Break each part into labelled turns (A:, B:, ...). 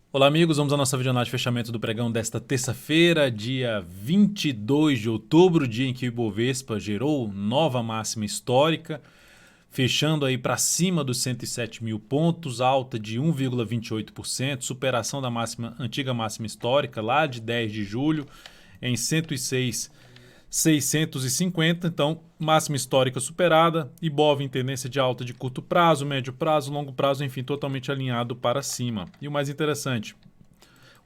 A: Olá amigos, vamos à nossa videoanálise de fechamento do pregão desta terça-feira, dia 22 de outubro, dia em que o Ibovespa gerou nova máxima histórica, fechando aí para cima dos 107 mil pontos, alta de 1,28%, superação da antiga máxima histórica lá de 10 de julho em 106,650, então máxima histórica superada, Ibov em tendência de alta de curto prazo, médio prazo, longo prazo, enfim, totalmente alinhado para cima. E o mais interessante,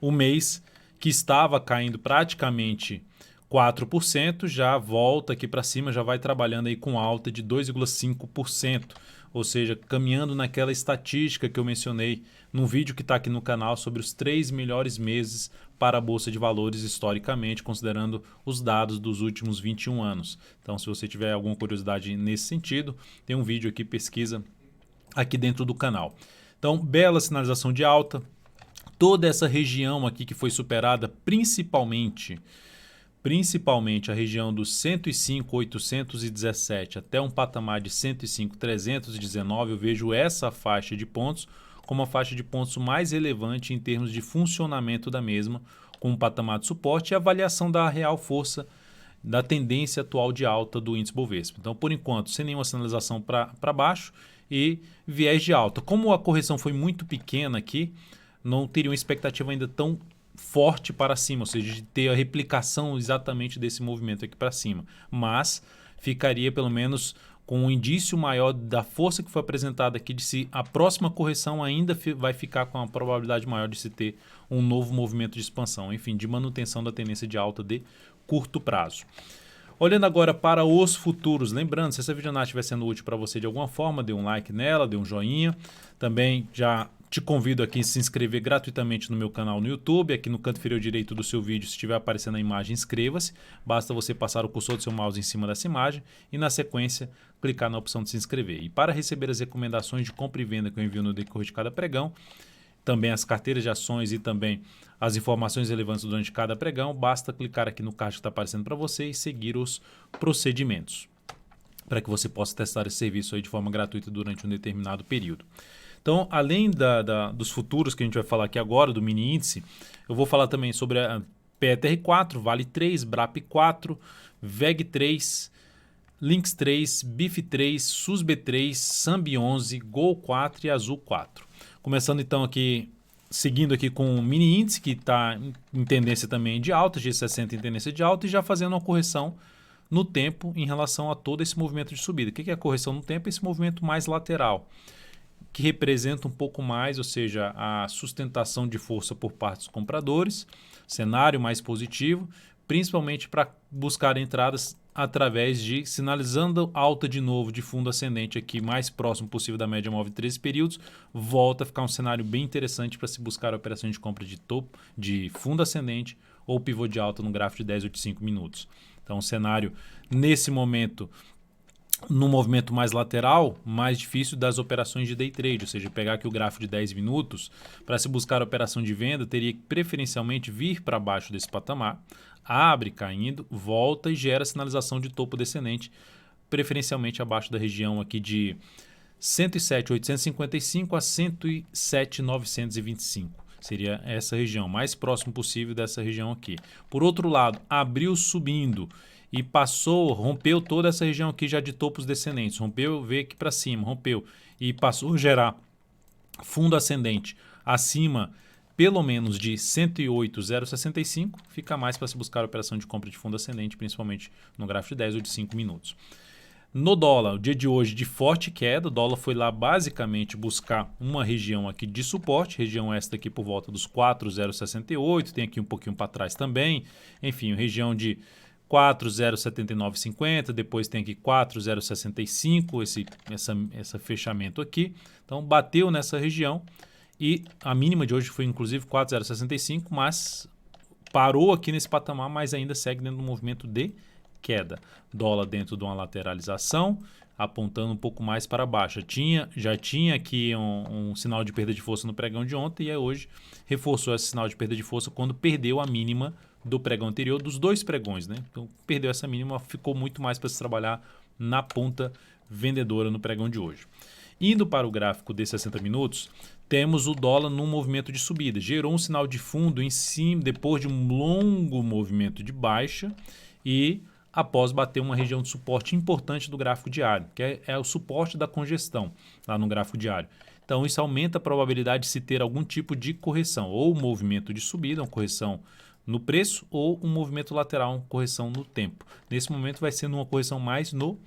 A: o mês que estava caindo praticamente 4%, já volta aqui para cima, já vai trabalhando aí com alta de 2,5%, ou seja, caminhando naquela estatística que eu mencionei num vídeo que está aqui no canal sobre os 3 melhores meses para a Bolsa de Valores historicamente, considerando os dados dos últimos 21 anos. Então, se você tiver alguma curiosidade nesse sentido, tem um vídeo aqui, pesquisa aqui dentro do canal. Então, bela sinalização de alta, toda essa região aqui que foi superada, principalmente a região dos 105.817 até um patamar de 105.319, eu vejo essa faixa de pontos como a faixa de pontos mais relevante em termos de funcionamento da mesma, com um patamar de suporte e avaliação da real força da tendência atual de alta do índice Bovespa. Então, por enquanto, sem nenhuma sinalização para baixo e viés de alta. Como a correção foi muito pequena aqui, não teria uma expectativa ainda tão forte para cima, ou seja, de ter a replicação exatamente desse movimento aqui para cima. Mas ficaria pelo menos com um indício maior da força que foi apresentada aqui de se a próxima correção ainda vai ficar com a probabilidade maior de se ter um novo movimento de expansão, enfim, de manutenção da tendência de alta de curto prazo. Olhando agora para os futuros, lembrando, se essa videoanálise estiver sendo útil para você de alguma forma, dê um like nela, dê um joinha. Também já te convido aqui a se inscrever gratuitamente no meu canal no YouTube. Aqui no canto inferior direito do seu vídeo, se estiver aparecendo a imagem, inscreva-se. Basta você passar o cursor do seu mouse em cima dessa imagem e, na sequência, clicar na opção de se inscrever. E para receber as recomendações de compra e venda que eu envio no decorrer de cada pregão, também as carteiras de ações e também as informações relevantes durante cada pregão, basta clicar aqui no card que está aparecendo para você e seguir os procedimentos, para que você possa testar esse serviço aí de forma gratuita durante um determinado período. Então, além dos futuros que a gente vai falar aqui agora, do mini índice, eu vou falar também sobre a PETR4, Vale 3, BRAP 4, VEG 3, Lynx 3, BIF 3, SUSB 3, SAMB 11, GOL 4 e Azul 4. Começando então aqui, seguindo aqui com o mini índice, que está em tendência também de alta, G60 em tendência de alta, e já fazendo uma correção no tempo em relação a todo esse movimento de subida. O que é a correção no tempo? Esse movimento mais lateral, que representa um pouco mais, ou seja, a sustentação de força por parte dos compradores, cenário mais positivo, principalmente para buscar entradas através de sinalizando alta de novo de fundo ascendente aqui mais próximo possível da média móvel de 13 períodos, volta a ficar um cenário bem interessante para se buscar operações de compra de topo de fundo ascendente ou pivô de alta no gráfico de 10 ou de 5 minutos. Então, um cenário nesse momento no movimento mais lateral, mais difícil das operações de day trade, ou seja, pegar aqui o gráfico de 10 minutos, para se buscar a operação de venda, teria que preferencialmente vir para baixo desse patamar, abre caindo, volta e gera sinalização de topo descendente, preferencialmente abaixo da região aqui de 107.855 a 107.925. Seria essa região, mais próximo possível dessa região aqui. Por outro lado, abriu subindo e passou, rompeu toda essa região aqui já de topos descendentes, rompeu, veio aqui para cima, rompeu e passou a gerar fundo ascendente acima pelo menos de 108,065, fica mais para se buscar a operação de compra de fundo ascendente, principalmente no gráfico de 10 ou de 5 minutos. No dólar, o dia de hoje de forte queda, o dólar foi lá basicamente buscar uma região aqui de suporte, região esta aqui por volta dos 4,068, tem aqui um pouquinho para trás também, enfim, região de 4,079,50, depois tem aqui 4,065, esse fechamento aqui. Então bateu nessa região e a mínima de hoje foi inclusive 4,065, mas parou aqui nesse patamar, mas ainda segue dentro do movimento de queda. Dólar dentro de uma lateralização, apontando um pouco mais para baixo. Já tinha aqui um sinal de perda de força no pregão de ontem e hoje reforçou esse sinal de perda de força quando perdeu a mínima do pregão anterior, dos dois pregões, né? Então perdeu essa mínima, ficou muito mais para se trabalhar na ponta vendedora no pregão de hoje. Indo para o gráfico de 60 minutos, temos o dólar num movimento de subida. Gerou um sinal de fundo em cima, depois de um longo movimento de baixa e após bater uma região de suporte importante do gráfico diário, que é o suporte da congestão lá no gráfico diário. Então, isso aumenta a probabilidade de se ter algum tipo de correção, ou um movimento de subida, uma correção no preço, ou um movimento lateral, uma correção no tempo. Nesse momento vai sendo uma correção mais no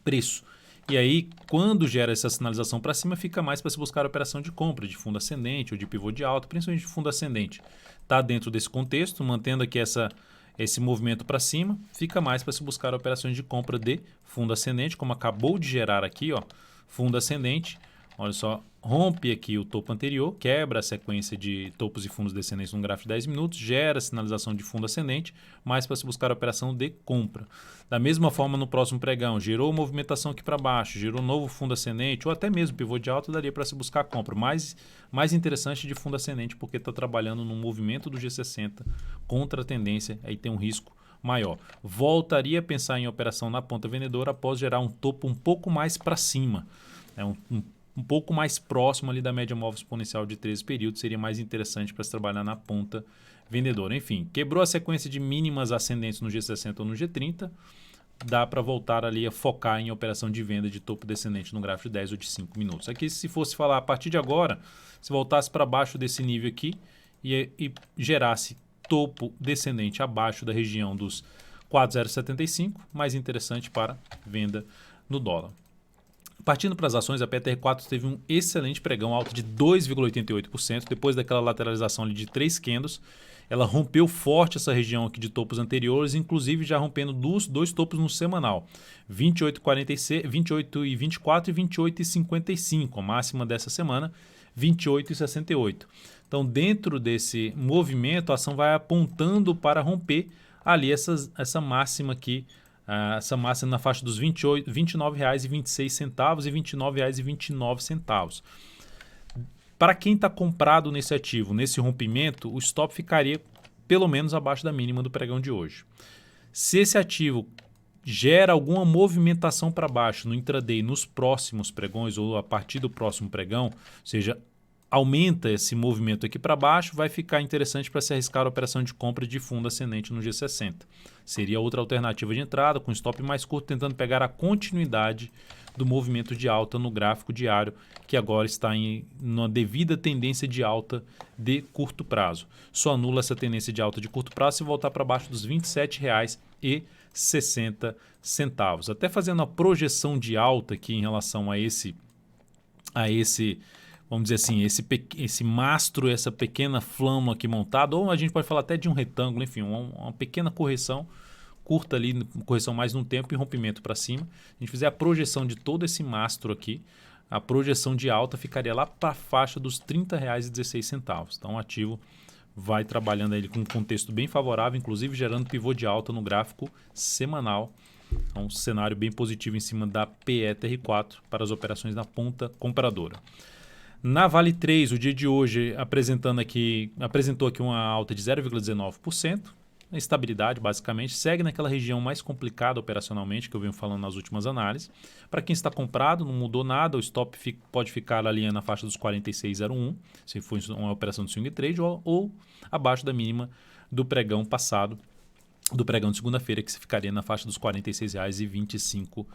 A: preço. E aí, quando gera essa sinalização para cima, fica mais para se buscar a operação de compra, de fundo ascendente ou de pivô de alta, principalmente de fundo ascendente. Está dentro desse contexto, mantendo aqui esse movimento para cima, fica mais para se buscar operações de compra de fundo ascendente, como acabou de gerar aqui, ó, fundo ascendente. Olha só, rompe aqui o topo anterior, quebra a sequência de topos e fundos descendentes no gráfico de 10 minutos, gera sinalização de fundo ascendente, mais para se buscar a operação de compra. Da mesma forma, no próximo pregão, gerou movimentação aqui para baixo, gerou novo fundo ascendente, ou até mesmo pivô de alta, daria para se buscar a compra. Mais interessante de fundo ascendente, porque está trabalhando no movimento do G60 contra a tendência, aí tem um risco maior. Voltaria a pensar em operação na ponta vendedora após gerar um topo um pouco mais para cima. Um pouco mais próximo ali da média móvel exponencial de 13 períodos, seria mais interessante para se trabalhar na ponta vendedora. Enfim, quebrou a sequência de mínimas ascendentes no G60 ou no G30, dá para voltar ali a focar em operação de venda de topo descendente no gráfico de 10 ou de 5 minutos. Aqui, se fosse falar a partir de agora, se voltasse para baixo desse nível aqui e gerasse topo descendente abaixo da região dos 4,075, mais interessante para venda no dólar. Partindo para as ações, a PTR4 teve um excelente pregão, alta de 2,88%, depois daquela lateralização ali de 3 candles. Ela rompeu forte essa região aqui de topos anteriores, inclusive já rompendo dois topos no semanal, 28,46, 28,24 e 28,55, a máxima dessa semana, 28,68. Então, dentro desse movimento, a ação vai apontando para romper ali essa máxima aqui, essa máxima na faixa dos R$ 29,26 e R$ 29,29. Para quem está comprado nesse ativo, nesse rompimento, o stop ficaria pelo menos abaixo da mínima do pregão de hoje. Se esse ativo gera alguma movimentação para baixo no intraday nos próximos pregões ou a partir do próximo pregão, ou seja, aumenta esse movimento aqui para baixo, vai ficar interessante para se arriscar a operação de compra de fundo ascendente no G60. Seria outra alternativa de entrada, com stop mais curto, tentando pegar a continuidade do movimento de alta no gráfico diário, que agora está em uma devida tendência de alta de curto prazo. Só anula essa tendência de alta de curto prazo se voltar para baixo dos R$ 27,60. Até fazendo a projeção de alta aqui em relação a esse vamos dizer assim, esse mastro, essa pequena flama aqui montada, ou a gente pode falar até de um retângulo, enfim, uma pequena correção curta ali, correção mais no tempo e rompimento para cima. Se a gente fizer a projeção de todo esse mastro aqui, a projeção de alta ficaria lá para a faixa dos R$ 30,16. Então o ativo vai trabalhando aí com um contexto bem favorável, inclusive gerando pivô de alta no gráfico semanal. Então, um cenário bem positivo em cima da PETR4 para as operações na ponta compradora. Na Vale 3, o dia de hoje apresentou aqui uma alta de 0,19%, estabilidade basicamente, segue naquela região mais complicada operacionalmente que eu venho falando nas últimas análises. Para quem está comprado, não mudou nada, o stop pode ficar ali na faixa dos 46,01, se for uma operação de swing trade, ou abaixo da mínima do pregão passado, do pregão de segunda-feira, que ficaria na faixa dos R$ 46,25.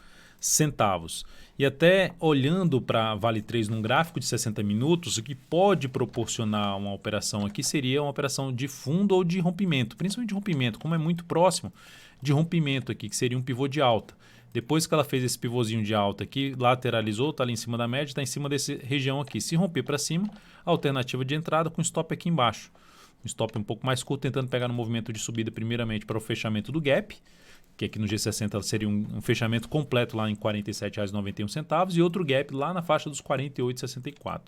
A: E até olhando para Vale 3 num gráfico de 60 minutos, o que pode proporcionar uma operação aqui seria uma operação de fundo ou de rompimento, principalmente de rompimento, como é muito próximo de rompimento aqui, que seria um pivô de alta. Depois que ela fez esse pivôzinho de alta aqui, lateralizou, está ali em cima da média, está em cima dessa região aqui. Se romper para cima, alternativa de entrada com stop aqui embaixo. Um stop um pouco mais curto, tentando pegar no movimento de subida primeiramente para o fechamento do gap, que aqui no G60 seria um fechamento completo lá em R$ 47,91 e outro gap lá na faixa dos R$ 48,64.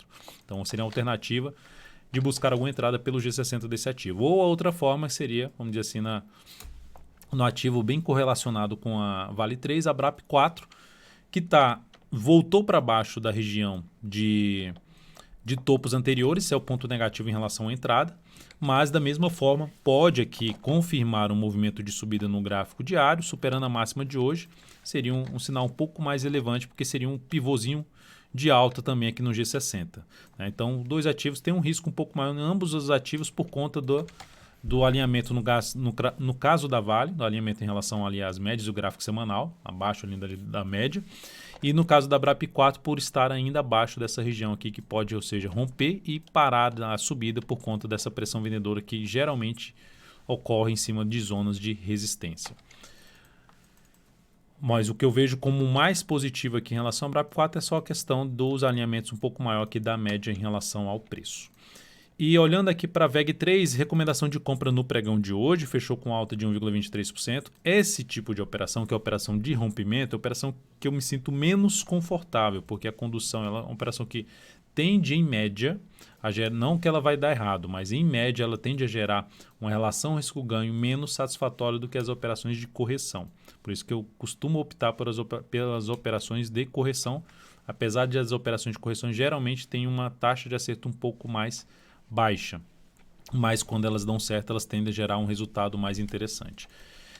A: Então seria uma alternativa de buscar alguma entrada pelo G60 desse ativo. Ou a outra forma seria, vamos dizer assim, no ativo bem correlacionado com a Vale 3, a BRAP 4, que voltou para baixo da região de topos anteriores, esse é o ponto negativo em relação à entrada, mas da mesma forma pode aqui confirmar um movimento de subida no gráfico diário, superando a máxima de hoje, seria um sinal um pouco mais relevante, porque seria um pivôzinho de alta também aqui no G60. Né? Então, dois ativos têm um risco um pouco maior em ambos os ativos por conta do alinhamento no caso da Vale, do alinhamento em relação ali às médias do gráfico semanal, abaixo ali da média, e no caso da BRAP4 por estar ainda abaixo dessa região aqui que pode, ou seja, romper e parar a subida por conta dessa pressão vendedora que geralmente ocorre em cima de zonas de resistência. Mas o que eu vejo como mais positivo aqui em relação ao BRAP4 é só a questão dos alinhamentos um pouco maior aqui da média em relação ao preço. E olhando aqui para a VEG3, recomendação de compra no pregão de hoje, fechou com alta de 1,23%. Esse tipo de operação, que é a operação de rompimento, é a operação que eu me sinto menos confortável, porque a condução ela é uma operação que tende, em média, a gerar, não que ela vai dar errado, mas em média ela tende a gerar uma relação risco-ganho menos satisfatória do que as operações de correção. Por isso que eu costumo optar pelas operações de correção, apesar de as operações de correção geralmente têm uma taxa de acerto um pouco mais baixa, mas quando elas dão certo, elas tendem a gerar um resultado mais interessante.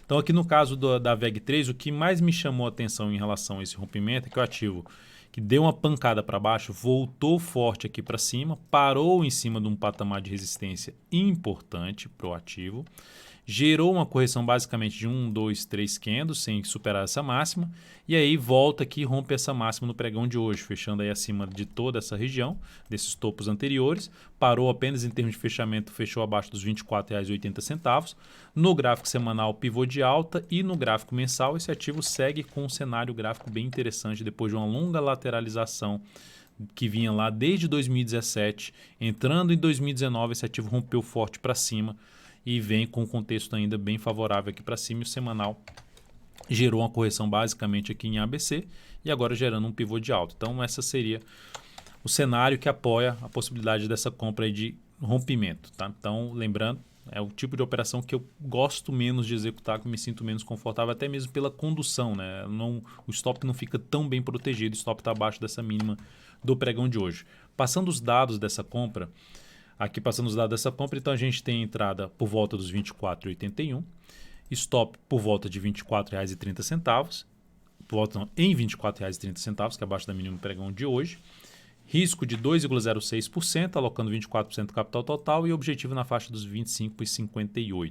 A: Então aqui no caso da VEG3, o que mais me chamou a atenção em relação a esse rompimento é que o ativo que deu uma pancada para baixo, voltou forte aqui para cima, parou em cima de um patamar de resistência importante para o ativo, gerou uma correção basicamente de 1, 2, 3 candles sem superar essa máxima, e aí volta aqui e rompe essa máxima no pregão de hoje, fechando aí acima de toda essa região, desses topos anteriores, parou apenas em termos de fechamento, fechou abaixo dos R$ 24,80, no gráfico semanal pivô de alta e no gráfico mensal esse ativo segue com um cenário gráfico bem interessante depois de uma longa lateralização que vinha lá desde 2017, entrando em 2019 esse ativo rompeu forte para cima, e vem com um contexto ainda bem favorável aqui para cima e o semanal gerou uma correção basicamente aqui em ABC e agora gerando um pivô de alta. Então essa seria o cenário que apoia a possibilidade dessa compra aí de rompimento. Tá? Então lembrando, é o tipo de operação que eu gosto menos de executar, que me sinto menos confortável, até mesmo pela condução. Né? O stop não fica tão bem protegido, o stop está abaixo dessa mínima do pregão de hoje. Passando os dados dessa compra, aqui passando os dados dessa compra, então a gente tem entrada por volta dos R$ 24,81, stop por volta de R$ 24,30, voltam em R$ 24,30, que é abaixo da mínima pregão de hoje, risco de 2,06%, alocando 24% do capital total e objetivo na faixa dos 25,58.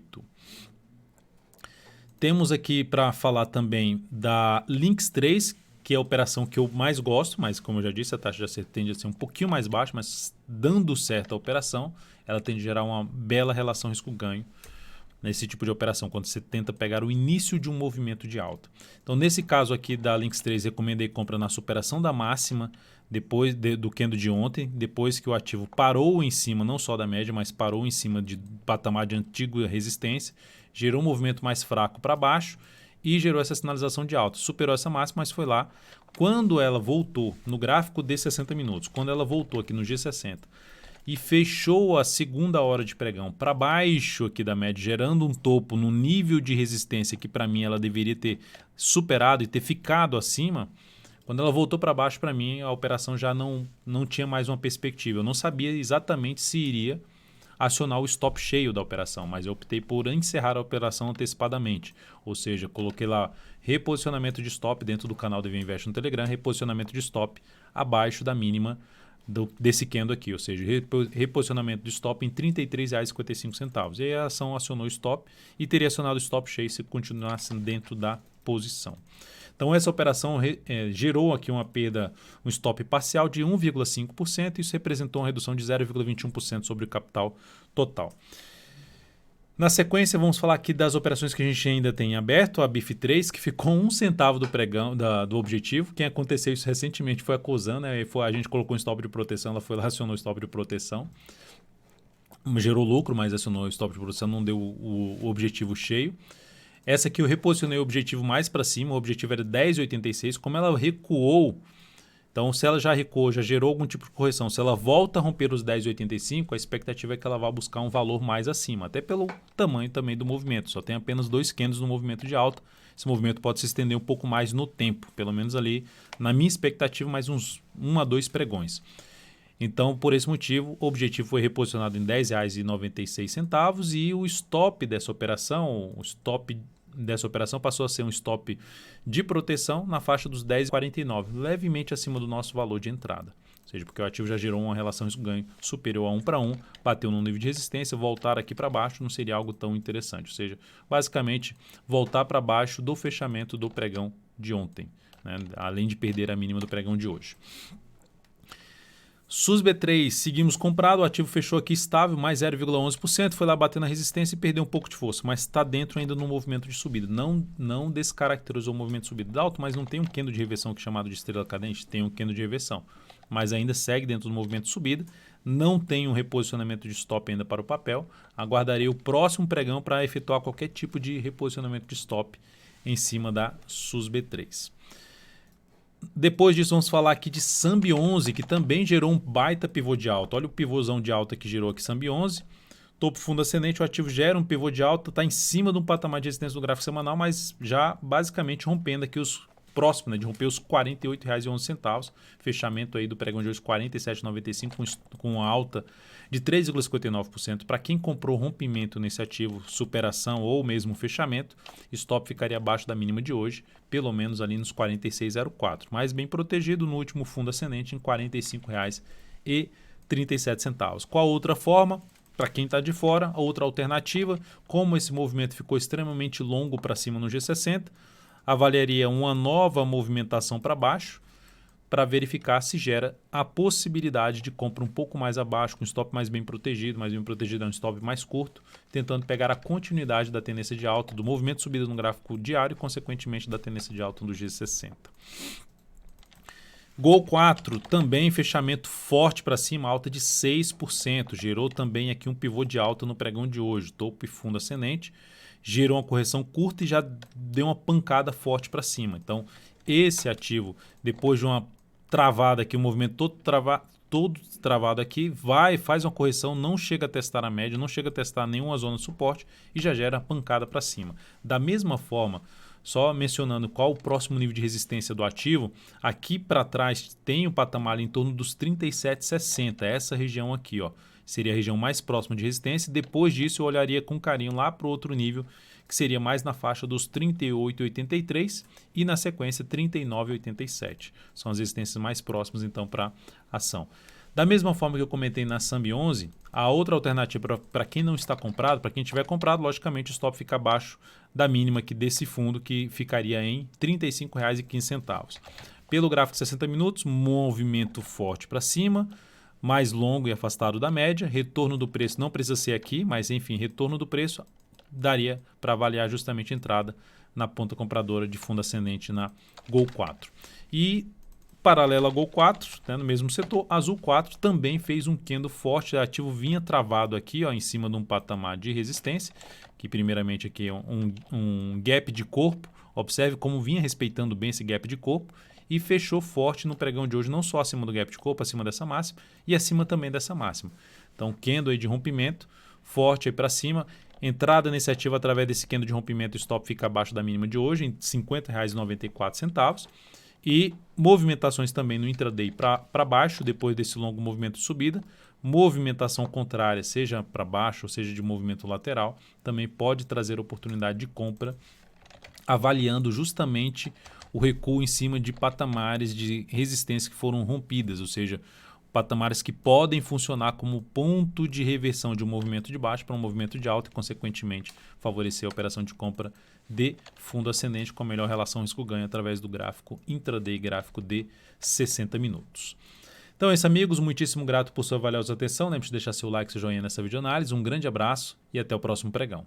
A: Temos aqui para falar também da Lynx3, que é a operação que eu mais gosto, mas como eu já disse, a taxa de acerto tende a ser um pouquinho mais baixa, mas dando certo a operação, ela tende a gerar uma bela relação risco-ganho nesse tipo de operação, quando você tenta pegar o início de um movimento de alta. Então, nesse caso aqui da Lynx3, recomendei compra na superação da máxima, depois do candle de ontem, depois que o ativo parou em cima, não só da média, mas parou em cima de patamar de antiga resistência, gerou um movimento mais fraco para baixo, e gerou essa sinalização de alta. Superou essa máxima, mas foi lá. Quando ela voltou no gráfico de 60 minutos, quando ela voltou aqui no G60 e fechou a segunda hora de pregão para baixo aqui da média, gerando um topo no nível de resistência que para mim ela deveria ter superado e ter ficado acima, quando ela voltou para baixo, para mim a operação já não tinha mais uma perspectiva. Eu não sabia exatamente se iria acionar o stop cheio da operação, mas eu optei por encerrar a operação antecipadamente, ou seja, coloquei lá reposicionamento de stop dentro do canal do EV Invest no Telegram, reposicionamento de stop abaixo da mínima desse candle aqui, ou seja, reposicionamento de stop em R$ 33,55. E aí a ação acionou o stop e teria acionado o stop cheio se continuasse dentro da posição. Então essa operação gerou aqui uma perda, um stop parcial de 1,5% e isso representou uma redução de 0,21% sobre o capital total. Na sequência, vamos falar aqui das operações que a gente ainda tem aberto, a BIF3, que ficou 1 centavo do pregão do objetivo. Quem aconteceu isso recentemente foi a Cosan, né? A gente colocou um stop de proteção, ela foi lá, acionou o stop de proteção. Gerou lucro, mas acionou o stop de proteção, não deu o objetivo cheio. Essa aqui eu reposicionei o objetivo mais para cima, o objetivo era 10,86. Como ela recuou, então se ela já recuou, já gerou algum tipo de correção, se ela volta a romper os 10,85, a expectativa é que ela vá buscar um valor mais acima, até pelo tamanho também do movimento. Só tem apenas 2 candles no movimento de alta. Esse movimento pode se estender um pouco mais no tempo, pelo menos ali, na minha expectativa, mais uns 1 a 2 pregões. Então, por esse motivo, o objetivo foi reposicionado em R$ 10,96 e o stop dessa operação, o stop dessa operação passou a ser um stop de proteção na faixa dos 10,49, levemente acima do nosso valor de entrada. Ou seja, porque o ativo já gerou uma relação risco-ganho superior a 1 para 1, bateu num nível de resistência, voltar aqui para baixo não seria algo tão interessante. Ou seja, basicamente voltar para baixo do fechamento do pregão de ontem, né? Além de perder a mínima do pregão de hoje. SUSB3, seguimos comprado, o ativo fechou aqui estável, mais 0,11%, foi lá bater na resistência e perdeu um pouco de força, mas está dentro ainda no movimento de subida. Não descaracterizou o movimento de subida alto, mas não tem um candle de reversão que é chamado de estrela cadente, tem um candle de reversão, mas ainda segue dentro do movimento de subida, não tem um reposicionamento de stop ainda para o papel, aguardarei o próximo pregão para efetuar qualquer tipo de reposicionamento de stop em cima da SUSB3. Depois disso, vamos falar aqui de SAMB11, que também gerou um baita pivô de alta. Olha o pivôzão de alta que gerou aqui SAMB11. Topo fundo ascendente, o ativo gera um pivô de alta, está em cima de um patamar de resistência do gráfico semanal, mas já basicamente rompendo aqui os próximos, né, de romper os R$ 48,11. Fechamento aí do pregão de hoje, R$ 47,95, com alta de 3,59%. Para quem comprou rompimento nesse ativo, superação ou mesmo fechamento, stop ficaria abaixo da mínima de hoje, pelo menos ali nos 46,04, mas bem protegido no último fundo ascendente em R$ 45,37. Qual outra forma? Para quem está de fora, a outra alternativa, como esse movimento ficou extremamente longo para cima no G60, avaliaria uma nova movimentação para baixo para verificar se gera a possibilidade de compra um pouco mais abaixo, com stop mais bem protegido é um stop mais curto, tentando pegar a continuidade da tendência de alta, do movimento de subida no gráfico diário e, consequentemente, da tendência de alta do G60. Gol 4, também fechamento forte para cima, alta de 6%, gerou também aqui um pivô de alta no pregão de hoje, topo e fundo ascendente, gerou uma correção curta e já deu uma pancada forte para cima. Então, esse ativo, depois de uma travada aqui, o movimento todo travado aqui, faz uma correção, não chega a testar a média, não chega a testar nenhuma zona de suporte e já gera pancada para cima. Da mesma forma, só mencionando qual o próximo nível de resistência do ativo, aqui para trás tem o patamar em torno dos 37,60, essa região aqui, ó, seria a região mais próxima de resistência. Depois disso eu olharia com carinho lá para o outro nível, que seria mais na faixa dos 38,83 e na sequência 39,87. São as resistências mais próximas então para a ação. Da mesma forma que eu comentei na SAMB11, a outra alternativa para quem não está comprado, para quem tiver comprado, logicamente o stop fica abaixo da mínima aqui desse fundo, que ficaria em R$ 35,15. Pelo gráfico de 60 minutos, movimento forte para cima, mais longo e afastado da média, retorno do preço não precisa ser aqui, mas enfim, retorno do preço daria para avaliar justamente a entrada na ponta compradora de fundo ascendente na Gol 4. E paralela a Gol 4, né, no mesmo setor, Azul 4 também fez um candle forte, o ativo vinha travado aqui, ó, em cima de um patamar de resistência, que primeiramente aqui é um gap de corpo, observe como vinha respeitando bem esse gap de corpo, e fechou forte no pregão de hoje, não só acima do gap de corpo, acima dessa máxima, e acima também dessa máxima. Então, candle aí de rompimento, forte aí para cima, entrada nesse ativo através desse candle de rompimento, o stop fica abaixo da mínima de hoje, em R$ 50,94, e movimentações também no intraday para baixo, depois desse longo movimento de subida, movimentação contrária, seja para baixo ou seja de movimento lateral, também pode trazer oportunidade de compra, avaliando justamente o recuo em cima de patamares de resistência que foram rompidas, ou seja, patamares que podem funcionar como ponto de reversão de um movimento de baixo para um movimento de alta e, consequentemente, favorecer a operação de compra de fundo ascendente com a melhor relação risco-ganho através do gráfico intraday, gráfico de 60 minutos. Então é isso, amigos. Muitíssimo grato por sua valiosa atenção. Lembre-se de deixar seu like, seu joinha nessa videoanálise. Um grande abraço e até o próximo pregão.